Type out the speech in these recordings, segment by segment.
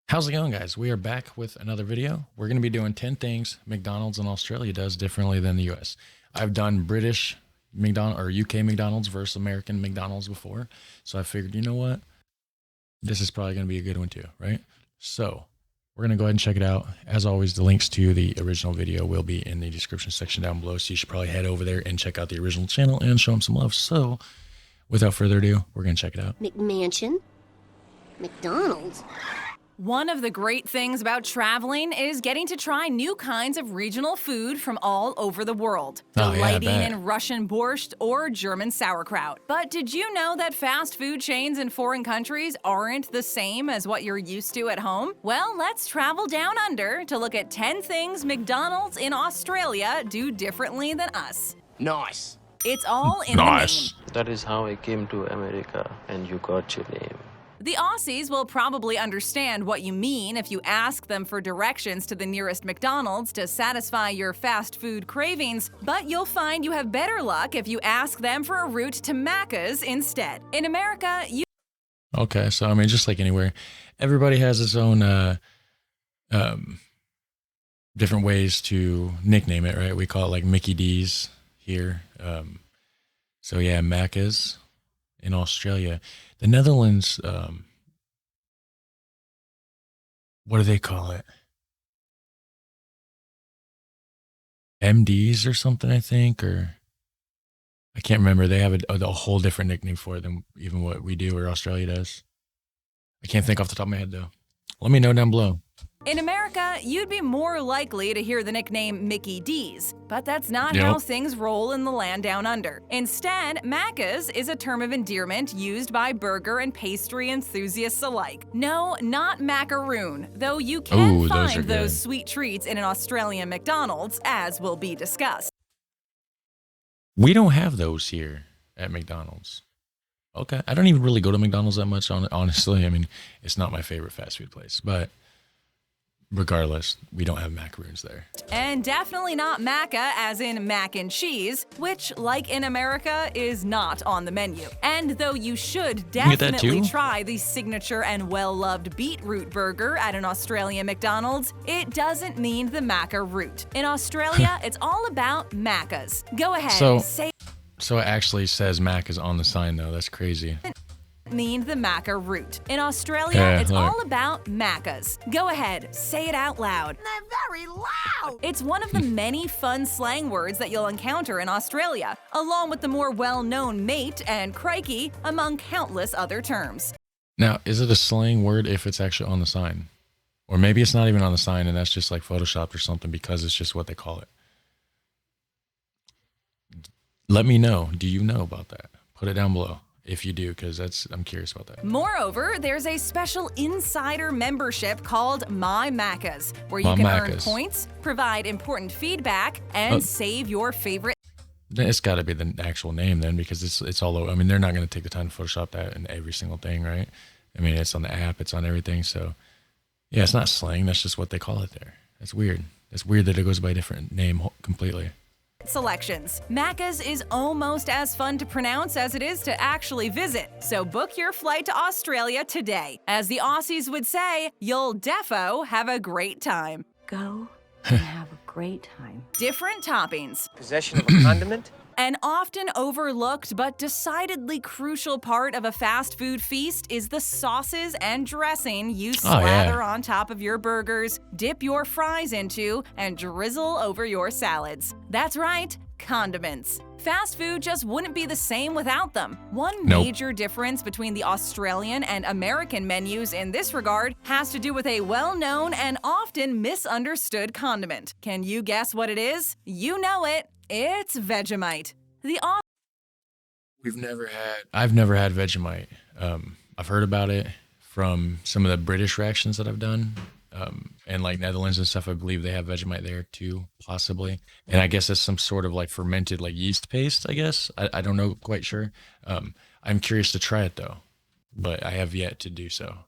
How's it going, guys? We are back with another video. We're going to be doing 10 things McDonald's in Australia does differently than the US. I've done British McDonald's or UK McDonald's versus American McDonald's before. So I figured, you know what? This is probably going to be a good one too, right? So we're going to go ahead and check it out. As always, the links to the original video will be in the description section down below. So you should probably head over there and check out the original channel and show them some love. So without further ado, we're going to check it out. McMansion? McDonald's? One of the great things about traveling is getting to try new kinds of regional food from all over the world. Delighting in Russian borscht or German sauerkraut. But did you know that fast food chains in foreign countries aren't the same as what you're used to at home? Well, let's travel down under to look at 10 things McDonald's in Australia do differently than us. Nice. It's all in the name. That is how I came to America, and you got your name. The Aussies will probably understand what you mean if you ask them for directions to the nearest McDonald's to satisfy your fast food cravings, but you'll find you have better luck if you ask them for a route to Macca's instead. In America, you... Okay, so I mean, just like anywhere, everybody has its own different ways to nickname it, right? We call it like Mickey D's here. So yeah, Macca's in Australia. The Netherlands, what do they call it? MDs or something, I think, or I can't remember. They have a whole different nickname for it than even what we do or Australia does. I can't think off the top of my head, though. Let me know down below. In America, you'd be more likely to hear the nickname Mickey D's, but that's not how things roll in the land down under. Instead, Macca's is a term of endearment used by burger and pastry enthusiasts alike. No, not macaroon, though you can find those sweet treats in an Australian McDonald's, as will be discussed. We don't have those here at McDonald's. Okay, I don't even really go to McDonald's that much, honestly. I mean, it's not my favorite fast food place, but regardless, we don't have macaroons there. And definitely not maca as in mac and cheese, which, like in America, is not on the menu. And though you should definitely try the signature and well-loved beetroot burger at an Australian McDonald's, it doesn't mean the maca root. In Australia, it's all about macas. Go ahead, say... So it actually says Macca's on the sign, though. That's crazy. Mean the maca root. In Australia, it's all about macas. Go ahead, say it out loud. They're very loud. It's one of the many fun slang words that you'll encounter in Australia, along with the more well-known mate and crikey, among countless other terms. Now, is it a slang word if it's actually on the sign? Or maybe it's not even on the sign and that's just like photoshopped or something because it's just what they call it. Let me know. Do you know about that? Put it down below if you do, because I'm curious about that. Moreover, there's a special insider membership called My Macca's, where you can earn points, provide important feedback, and save your favorite. It's got to be the actual name then, because it's all over. I mean, they're not going to take the time to Photoshop that in every single thing, right? I mean, it's on the app, it's on everything. So yeah, it's not slang. That's just what they call it there. That's weird. It's weird that it goes by a different name completely. Selections. Macca's is almost as fun to pronounce as it is to actually visit, so book your flight to Australia today. As the Aussies would say, you'll defo have a great time. Go and have a great time. Different toppings. Possession of a condiment? An often overlooked but decidedly crucial part of a fast food feast is the sauces and dressing you slather on top of your burgers, dip your fries into, and drizzle over your salads. That's right, condiments. Fast food just wouldn't be the same without them. One major difference between the Australian and American menus in this regard has to do with a well-known and often misunderstood condiment. Can you guess what it is? You know it. It's Vegemite. I've never had Vegemite. I've heard about it from some of the British reactions that I've done. And like Netherlands and stuff, I believe they have Vegemite there too, possibly. And I guess it's some sort of like fermented like yeast paste, I guess. I don't know, quite sure. I'm curious to try it though, but I have yet to do so.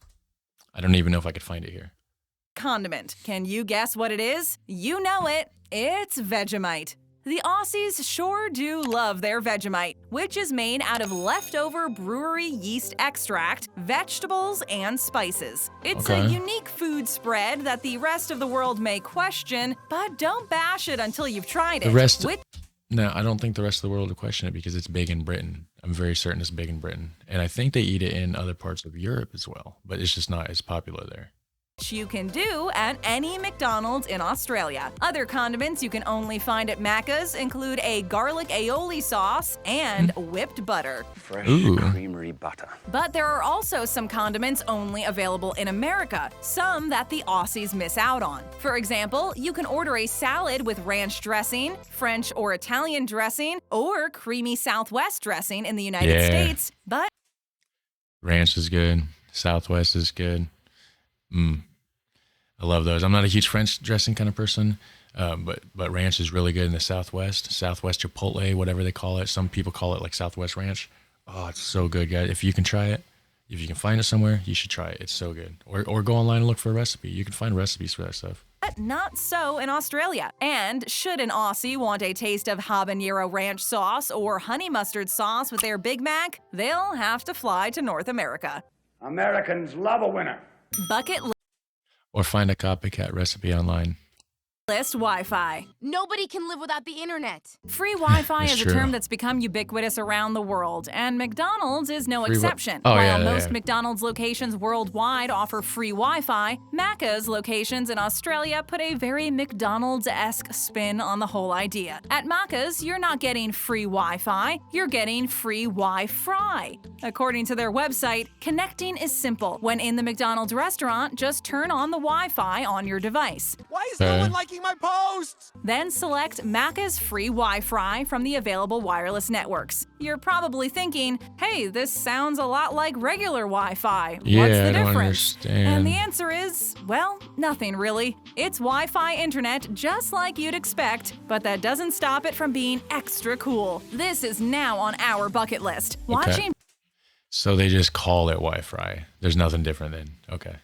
I don't even know if I could find it here. Condiment. Can you guess what it is? You know it. It's Vegemite. The Aussies sure do love their Vegemite, which is made out of leftover brewery yeast extract, vegetables, and spices. It's a unique food spread that the rest of the world may question, but don't bash it until you've tried it. No, I don't think the rest of the world will question it because it's big in Britain. I'm very certain it's big in Britain. And I think they eat it in other parts of Europe as well, but it's just not as popular there. You can do at any McDonald's in Australia. Other condiments you can only find at Macca's include a garlic aioli sauce and whipped butter. Fresh creamery butter. But there are also some condiments only available in America, some that the Aussies miss out on. For example, you can order a salad with ranch dressing, French or Italian dressing, or creamy Southwest dressing in the United States, but ranch is good. Southwest is good. I love those. I'm not a huge French dressing kind of person, but ranch is really good in the Southwest. Southwest Chipotle, whatever they call it. Some people call it like Southwest Ranch. Oh, it's so good, guys. If you can try it, if you can find it somewhere, you should try it. It's so good. Or go online and look for a recipe. You can find recipes for that stuff. But not so in Australia. And should an Aussie want a taste of habanero ranch sauce or honey mustard sauce with their Big Mac, they'll have to fly to North America. Americans love a winner. Bucket Or find a copycat recipe online. list Wi-Fi. Nobody can live without the internet. Free Wi-Fi is true. a term that's become ubiquitous around the world, and McDonald's is no exception. Oh, While most McDonald's locations worldwide offer free Wi-Fi, Macca's locations in Australia put a very McDonald's-esque spin on the whole idea. At Macca's, you're not getting free Wi-Fi, you're getting free Wi-Fry. According to their website, connecting is simple. When in the McDonald's restaurant, just turn on the Wi-Fi on your device. Why is no one liking my posts? Then select Macca's free Wi-Fi from the available wireless networks. You're probably thinking, hey, this sounds a lot like regular Wi-Fi. What's the difference? And the answer is, well, nothing really. It's Wi-Fi internet just like you'd expect, but that doesn't stop it from being extra cool. This is now on our bucket list. Watching. So they just call it Wi-Fi. There's nothing different then. Okay.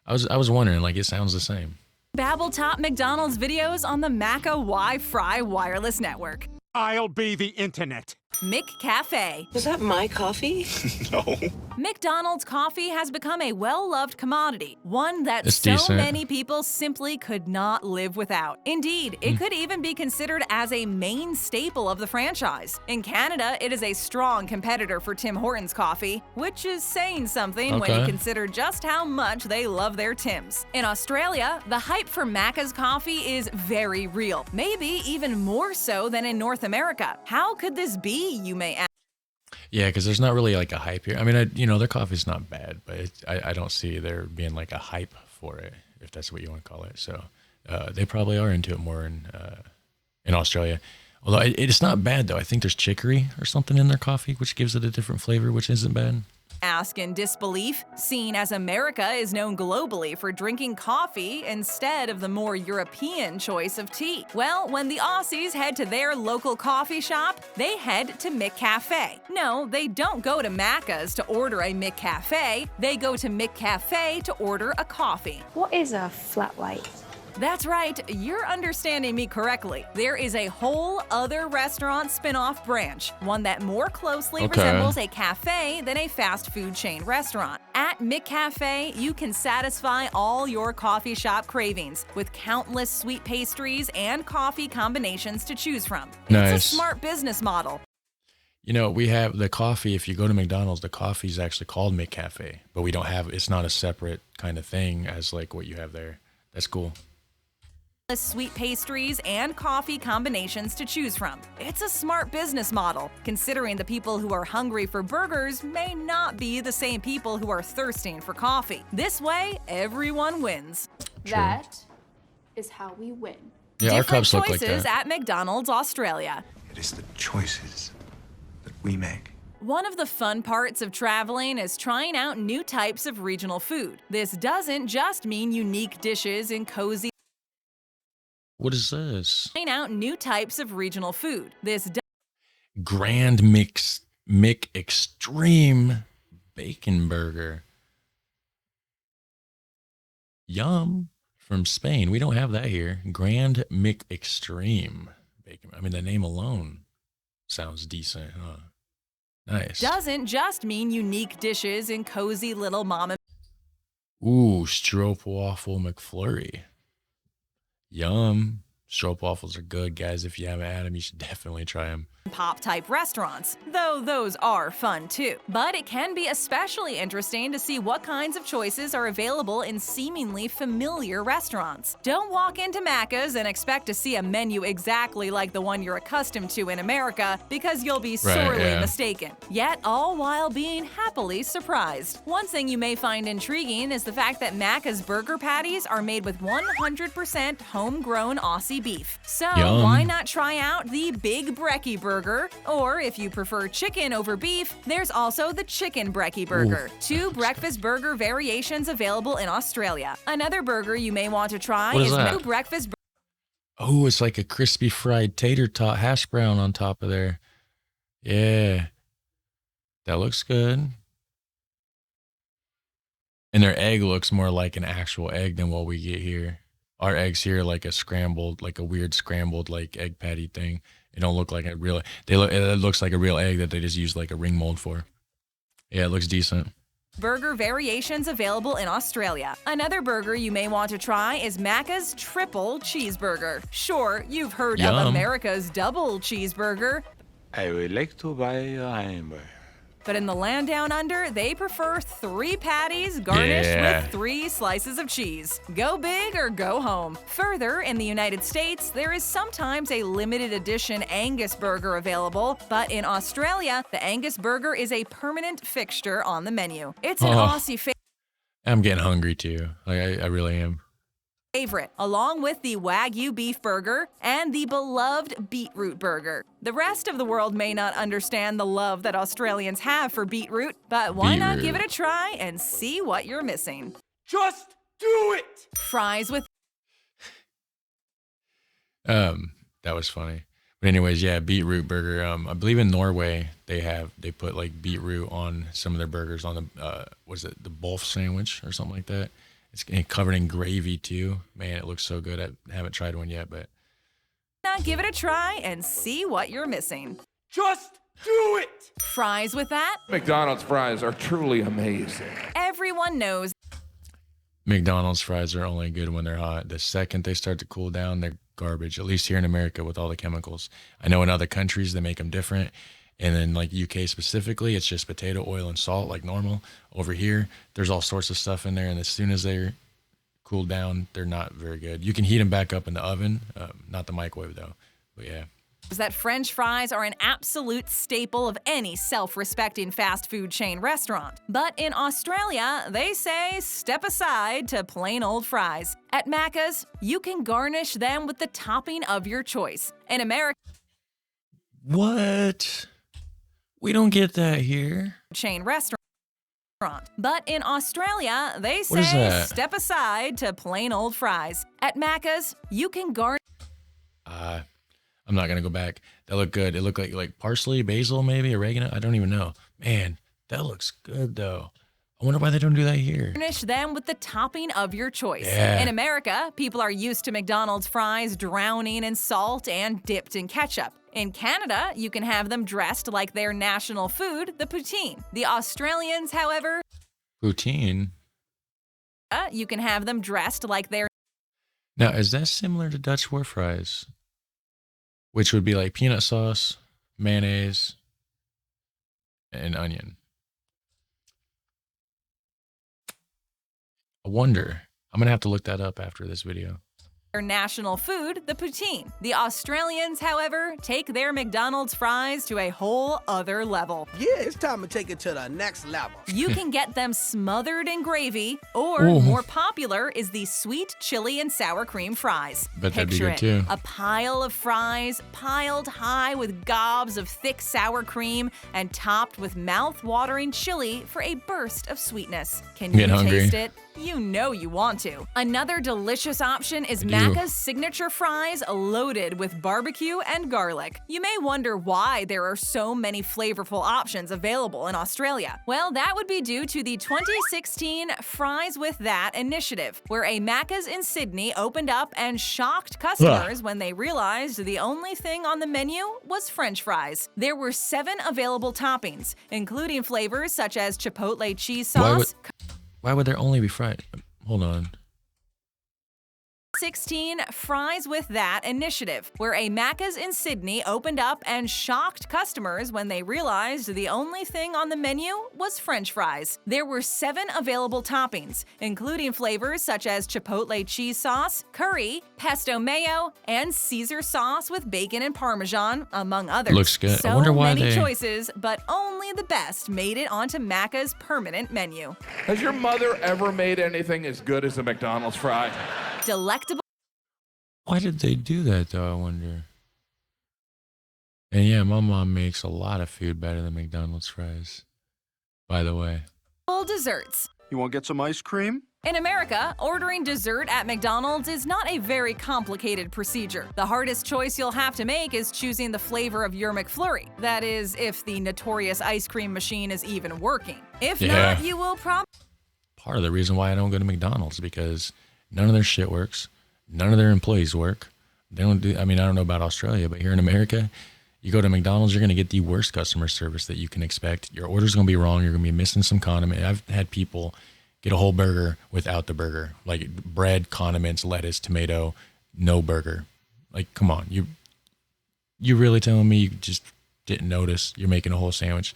I was wondering, like, it sounds the same. Babble Top McDonald's videos on the Macca Wi-Fi wireless network. I'll be the internet. McCafe. Was that my coffee? No. McDonald's coffee has become a well-loved commodity, one that It's so decent. many people simply could not live without. Indeed, it could even be considered as a main staple of the franchise. In Canada, it is a strong competitor for Tim Hortons coffee, which is saying something when you consider just how much they love their Tims. In Australia, the hype for Macca's coffee is very real, maybe even more so than in North America. How could this be, you may ask? Yeah, because there's not really like a hype here. I mean, their coffee's not bad, but I don't see there being like a hype for it, if that's what you want to call it. So they probably are into it more in Australia. Although it's not bad though. I think there's chicory or something in their coffee, which gives it a different flavor, which isn't bad. Ask in disbelief, seeing as America is known globally for drinking coffee instead of the more European choice of tea. Well, when the Aussies head to their local coffee shop, they head to McCafe. No, they don't go to Macca's to order a McCafe, they go to McCafe to order a coffee. What is a flat white? That's right, you're understanding me correctly. There is a whole other restaurant spin-off branch, one that more closely resembles a cafe than a fast food chain restaurant. At McCafe, you can satisfy all your coffee shop cravings with countless sweet pastries and coffee combinations to choose from. Nice. It's a smart business model. You know, we have the coffee. If you go to McDonald's, the coffee is actually called McCafe, but we don't have, it's not a separate kind of thing as like what you have there. That's cool. Sweet pastries and coffee combinations to choose from. It's a smart business model, considering the people who are hungry for burgers may not be the same people who are thirsting for coffee. This way, everyone wins. True. That is how we win. Yeah, our Different cups look like choices that. at McDonald's Australia. It is the choices that we make. One of the fun parts of traveling is trying out new types of regional food. This doesn't just mean unique dishes in cozy. What is this? Trying out new types of regional food. This Grand Mix Extreme Bacon Burger. Yum. From Spain. We don't have that here. Grand Mix Extreme Bacon. I mean, the name alone sounds decent, huh? Nice. Doesn't just mean unique dishes in cozy little mom and Ooh, stroopwafel McFlurry. Yum. Stroopwafels are good, guys. If you haven't had them, you should definitely try them. pop type restaurants, though those are fun too. But it can be especially interesting to see what kinds of choices are available in seemingly familiar restaurants. Don't walk into Macca's and expect to see a menu exactly like the one you're accustomed to in America, because you'll be sorely mistaken. Yet all while being happily surprised. One thing you may find intriguing is the fact that Macca's burger patties are made with 100% homegrown Aussie beef. So why not try out the Big Brekkie Burger? Or if you prefer chicken over beef, there's also the Chicken Brekkie Burger. Two breakfast burger variations available in Australia. Another burger you may want to try is new breakfast. Oh, it's like a crispy fried tater tot hash brown on top of there. Yeah, that looks good. And their egg looks more like an actual egg than what we get here. Our eggs here are like a scrambled, like a weird scrambled like egg patty thing. It don't look like a real. It looks like a real egg that they just used like a ring mold for. Yeah, it looks decent. Burger variations available in Australia. Another burger you may want to try is Macca's Triple Cheeseburger. Sure, you've heard of America's Double Cheeseburger. I would like to buy a hamburger. But in the land down under, they prefer 3 patties garnished with 3 slices of cheese. Go big or go home. Further, in the United States, there is sometimes a limited edition Angus burger available, but in Australia, the Angus burger is a permanent fixture on the menu. It's an Aussie I'm getting hungry too. Like I really am. Favorite, along with the Wagyu beef burger and the beloved beetroot burger. The rest of the world may not understand the love that Australians have for beetroot, but why not give it a try and see what you're missing? Just do it! Fries with... That was funny. But anyways, yeah, beetroot burger. I believe in Norway they put like beetroot on some of their burgers on the what is it, the Bolf sandwich or something like that. It's covered in gravy too. Man, it looks so good. I haven't tried one yet, but now give it a try and see what you're missing. Just do it! Fries with that? McDonald's fries are truly amazing. Everyone knows McDonald's fries are only good when they're hot. The second they start to cool down, they're garbage. At least here in America with all the chemicals. I know in other countries they make them different. And then like UK specifically, it's just potato, oil, and salt like normal. Over here, there's all sorts of stuff in there. And as soon as they're cooled down, they're not very good. You can heat them back up in the oven, not the microwave though. But yeah. That French fries are an absolute staple of any self-respecting fast food chain restaurant. But in Australia, they say step aside to plain old fries. At Macca's, you can garnish them with the topping of your choice. In America... What? We don't get that here. Chain restaurant. But in Australia, they say step aside to plain old fries. At Macca's, you can garnish... I'm not gonna go back. That looked good. It looked like parsley, basil, maybe oregano. I don't even know. Man, that looks good though. I wonder why they don't do that here. Garnish them with the topping of your choice. Yeah. In America, people are used to McDonald's fries drowning in salt and dipped in ketchup. In Canada, you can have them dressed like their national food, the poutine. The Australians, however... Poutine? You can have them dressed like their... Now, is that similar to Dutch war fries? Which would be like peanut sauce, mayonnaise, and onion. I wonder. I'm going to have to look that up after this video. Their national food, the poutine. The Australians, however, take their McDonald's fries to a whole other level. Yeah, it's time to take it to the next level. You can get them smothered in gravy, or more popular is the sweet chili and sour cream fries. Bet that'd be Picture good too. A pile of fries piled high with gobs of thick sour cream and topped with mouth-watering chili for a burst of sweetness. Can you taste it? You know you want to. Another delicious option is I do. Macca's signature fries loaded with barbecue and garlic. You may wonder why there are so many flavorful options available in Australia. Well, that would be due to the 2016 Fries With That initiative, where a Macca's in Sydney opened up and shocked customers when they realized the only thing on the menu was French fries. There were 7 available toppings, including flavors such as chipotle cheese sauce. Why would there only be fried? Hold on. 16 Fries With That initiative, where a Macca's in Sydney opened up and shocked customers when they realized the only thing on the menu was French fries. There were 7 available toppings, including flavors such as chipotle cheese sauce, curry, pesto mayo, and Caesar sauce with bacon and Parmesan, among others. Looks good. So I wonder why many they... choices, but only the best made it onto Macca's permanent menu. Has your mother ever made anything as good as a McDonald's fry? Delectable. Why did they do that, though, I wonder? And yeah, my mom makes a lot of food better than McDonald's fries, by the way. Desserts. You want to get some ice cream? In America, ordering dessert at McDonald's is not a very complicated procedure. The hardest choice you'll have to make is choosing the flavor of your McFlurry. That is, if the notorious ice cream machine is even working. If not, you will probably... Part of the reason why I don't go to McDonald's is because none of their shit works. None of their employees work. They don't do, I mean, I don't know about Australia, but here in America, you go to McDonald's, you're going to get the worst customer service that you can expect. Your order's going to be wrong. You're going to be missing some condiment. I've had people get a whole burger without the burger, like bread, condiments, lettuce, tomato, no burger. Like, come on. You really telling me you just didn't notice you're making a whole sandwich?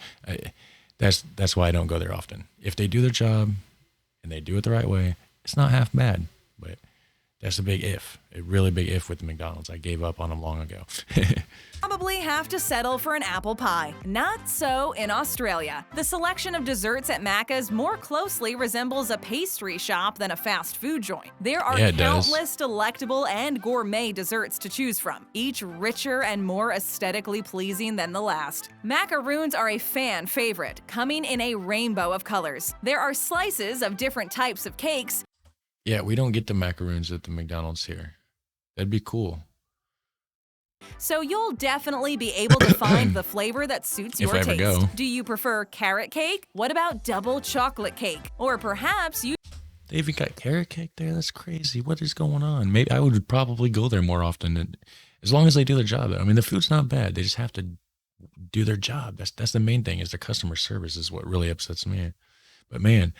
That's why I don't go there often. If they do their job and they do it the right way, it's not half bad, but that's a big if, a really big if with the McDonald's. I gave up on them long ago. probably have to settle for an apple pie. Not so in Australia. The selection of desserts at Macca's more closely resembles a pastry shop than a fast food joint. There are countless delectable and gourmet desserts to choose from, each richer and more aesthetically pleasing than the last. Macaroons are a fan favorite, coming in a rainbow of colors. There are slices of different types of cakes. Yeah, we don't get the macaroons at the McDonald's here. That'd be cool. So you'll definitely be able to find the flavor that suits your If I ever taste. go. Do you prefer carrot cake? What about double chocolate cake? Or perhaps you... They even got carrot cake there? That's crazy. What is going on? Maybe I would probably go there more often, as long as they do their job. I mean, the food's not bad. They just have to do their job. That's the main thing, is the customer service is what really upsets me. But man,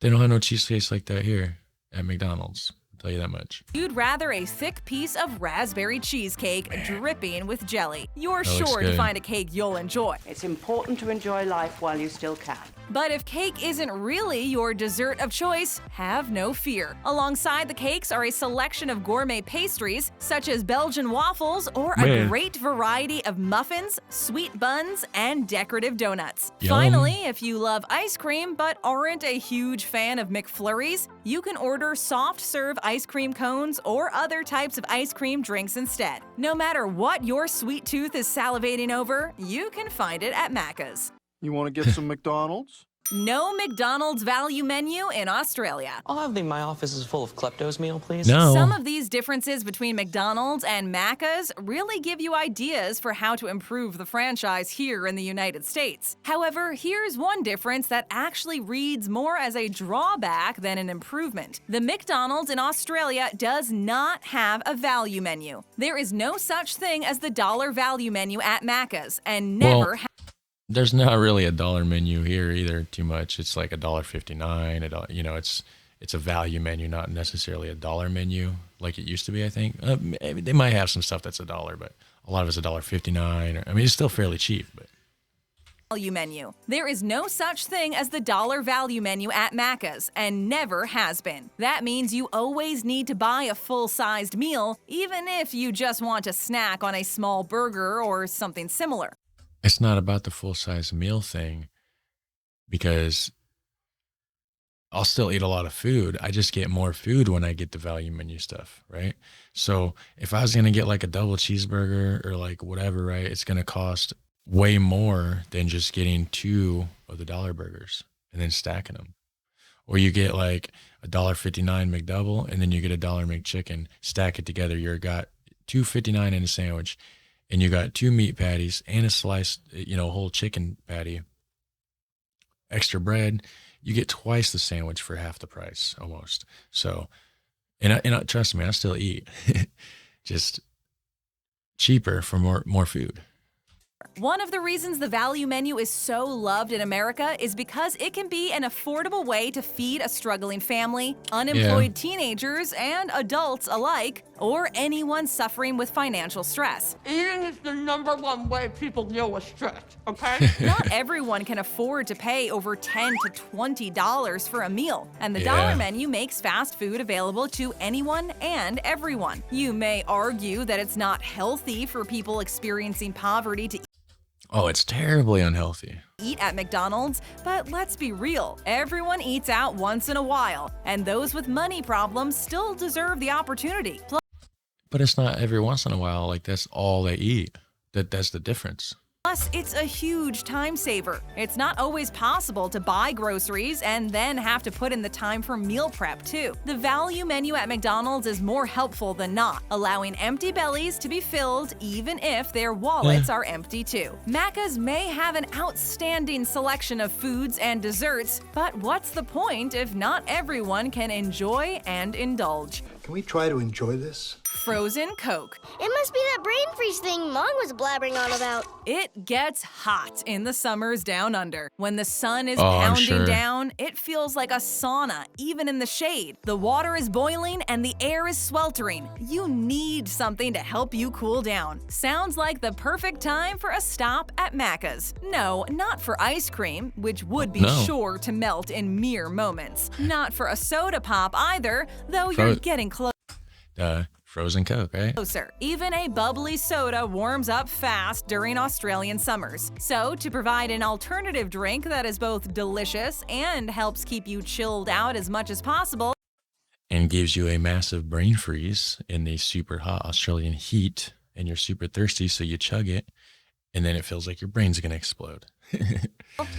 they don't have no cheesecakes like that here at McDonald's. I'll tell you that much. You'd rather a thick piece of raspberry cheesecake dripping with jelly. You're That looks sure to good. find a cake you'll enjoy. It's important to enjoy life while you still can. But if cake isn't really your dessert of choice, have no fear. Alongside the cakes are a selection of gourmet pastries, such as Belgian waffles or a Man. great variety of muffins, sweet buns, and decorative donuts. Yum. Finally, if you love ice cream but aren't a huge fan of McFlurries, you can order soft-serve ice cream cones or other types of ice cream drinks instead. No matter what your sweet tooth is salivating over, you can find it at Macca's. You want to get some McDonald's? No McDonald's value menu in Australia. I'll have the My Office is Full of Kleptos meal, please. No. Some of these differences between McDonald's and Macca's really give you ideas for how to improve the franchise here in the United States. However, here's one difference that actually reads more as a drawback than an improvement. The McDonald's in Australia does not have a value menu. There is no such thing as the dollar value menu at Macca's, and never There's not really a dollar menu here either too much. It's like $1.59. You know, it's a value menu, not necessarily a dollar menu like it used to be, I think. Maybe they might have some stuff that's $1, but a lot of it's $1.59. I mean, it's still fairly cheap, but value menu. There is no such thing as the dollar value menu at Macca's, and never has been. That means you always need to buy a full-sized meal, even if you just want to snack on a small burger or something similar. it's not about the full-size meal thing, because I'll still eat a lot of food. I just get more food when I get the value menu stuff, right? So if I was going to get like a double cheeseburger or like whatever, right, it's going to cost way more than just getting 2 of the dollar burgers and then stacking them. Or you get like $1.59 McDouble, and then you get $1 McChicken. Stack it together, you got $2.59 in a sandwich, and you got 2 meat patties and a sliced, whole chicken patty. Extra bread. You get twice the sandwich for half the price almost. So, and trust me, I still eat. Just cheaper for more food. One of the reasons the value menu is so loved in America is because it can be an affordable way to feed a struggling family, unemployed teenagers, and adults alike, or anyone suffering with financial stress. Eating is the #1 way people deal with stress, okay? Not everyone can afford to pay over $10 to $20 for a meal, and the dollar menu makes fast food available to anyone and everyone. You may argue that it's not healthy for people experiencing poverty to Oh, it's terribly unhealthy. eat at McDonald's, but let's be real, everyone eats out once in a while, and those with money problems still deserve the opportunity. But it's not every once in a while, like that's all they eat. That's the difference. Plus, it's a huge time saver. It's not always possible to buy groceries and then have to put in the time for meal prep, too. The value menu at McDonald's is more helpful than not, allowing empty bellies to be filled even if their wallets are empty, too. Macca's may have an outstanding selection of foods and desserts, but what's the point if not everyone can enjoy and indulge? Can we try to enjoy this? Frozen Coke. It must be that brain freeze thing Mom was blabbering on about. It gets hot in the summers down under. When the sun is I'm pounding sure. down, it feels like a sauna, even in the shade. The water is boiling and the air is sweltering. You need something to help you cool down. Sounds like the perfect time for a stop at Macca's. No, not for ice cream, which would be sure to melt in mere moments. Not for a soda pop either, though you're getting close. Frozen Coke, right? Closer. Even a bubbly soda warms up fast during Australian summers. So, to provide an alternative drink that is both delicious and helps keep you chilled out as much as possible, and gives you a massive brain freeze in the super hot Australian heat, and you're super thirsty, so you chug it, and then it feels like your brain's gonna explode.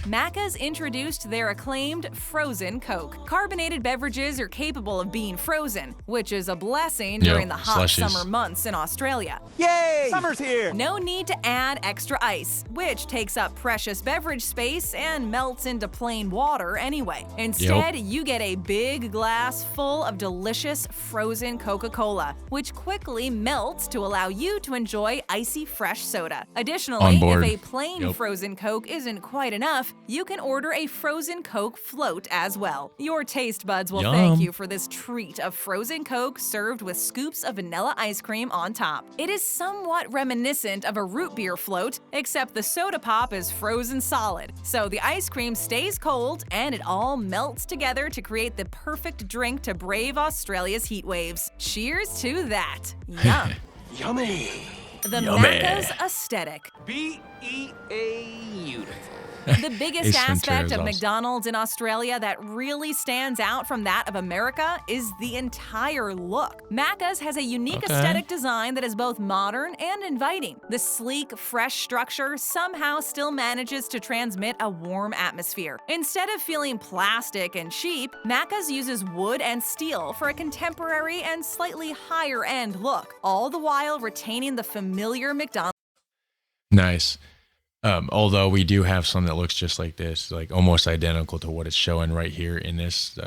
Macca's introduced their acclaimed Frozen Coke. Carbonated beverages are capable of being frozen, which is a blessing during the hot summer months in Australia. Yay! Summer's here! No need to add extra ice, which takes up precious beverage space and melts into plain water anyway. Instead, you get a big glass full of delicious frozen Coca-Cola, which quickly melts to allow you to enjoy icy fresh soda. Additionally, if a plain frozen Coke isn't quite enough, you can order a frozen Coke float as well. Your taste buds will thank you for this treat of frozen Coke served with scoops of vanilla ice cream on top. It is somewhat reminiscent of a root beer float, except the soda pop is frozen solid, so the ice cream stays cold and it all melts together to create the perfect drink to brave Australia's heat waves. Cheers to that. Yum. Yummy. The Macca's aesthetic. Beautiful. The biggest Ace Ventura aspect is of awesome. McDonald's in Australia that really stands out from that of America is the entire look. Macca's has a unique aesthetic design that is both modern and inviting. The sleek, fresh structure somehow still manages to transmit a warm atmosphere. Instead of feeling plastic and cheap, Macca's uses wood and steel for a contemporary and slightly higher-end look, all the while retaining the familiar McDonald's. Nice. Although we do have some that looks just like this, like almost identical to what it's showing right here in this,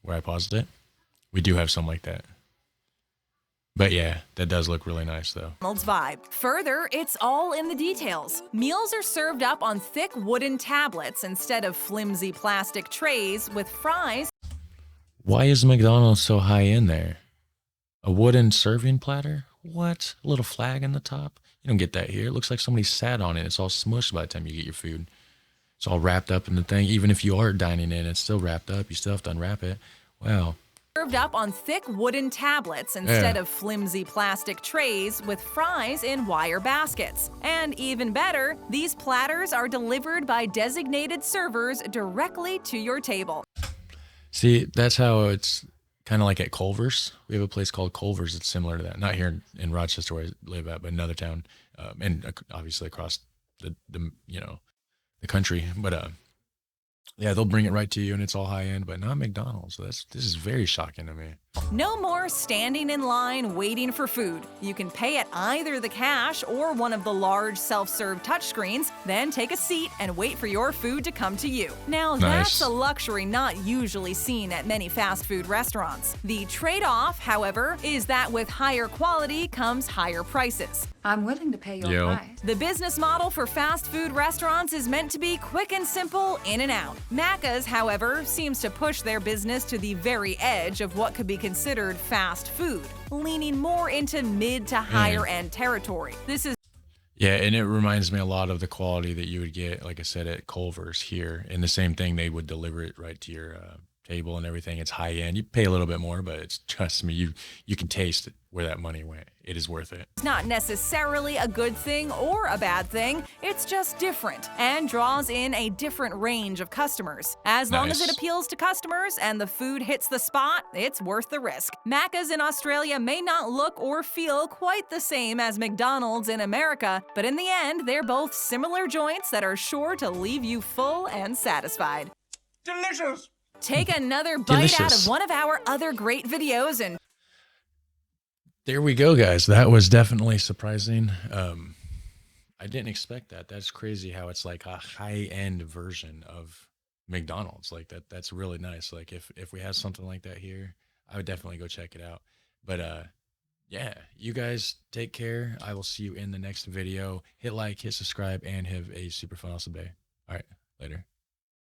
where I paused it. We do have some like that. But yeah, that does look really nice though. Vibe. Further, it's all in the details. Meals are served up on thick wooden tablets instead of flimsy plastic trays with fries. Why is McDonald's so high in there? A wooden serving platter? What? A little flag in the top? You don't get that here. It looks like somebody sat on it. It's all smushed by the time you get your food. It's all wrapped up in the thing. Even if you are dining in, it's still wrapped up. You still have to unwrap it. Wow. Served up on thick wooden tablets instead of flimsy plastic trays with fries in wire baskets. And even better, these platters are delivered by designated servers directly to your table. See, that's how it's kind of like at Culver's. We have a place called Culver's that's similar to that. Not here in Rochester where I live at, but another town, and obviously across the country. But Yeah, they'll bring it right to you and it's all high end, but not McDonald's. This is very shocking to me. No more standing in line waiting for food. You can pay at either the cash or one of the large self-serve touchscreens, then take a seat and wait for your food to come to you. Now, that's a luxury not usually seen at many fast food restaurants. The trade-off, however, is that with higher quality comes higher prices. I'm willing to pay your price. The business model for fast food restaurants is meant to be quick and simple, in and out. Macca's, however, seems to push their business to the very edge of what could be considered fast food, leaning more into mid to higher end territory. Yeah, and it reminds me a lot of the quality that you would get, like I said, at Culver's here. And the same thing, they would deliver it right to your table and everything. It's high end. You pay a little bit more, but it's, trust me, you can taste where that money went. It is worth it. It's not necessarily a good thing or a bad thing. It's just different and draws in a different range of customers. As long as it appeals to customers and the food hits the spot, it's worth the risk. Macca's in Australia may not look or feel quite the same as McDonald's in America, but in the end, they're both similar joints that are sure to leave you full and satisfied. Delicious! Take another bite out of one of our other great videos and there we go, guys. That was definitely surprising. I didn't expect that. That's crazy how it's like a high-end version of McDonald's. Like that's really nice. Like if we had something like that here, I would definitely go check it out. But yeah, you guys take care. I will see you in the next video. Hit like, hit subscribe, and have a super fun awesome day. All right, later.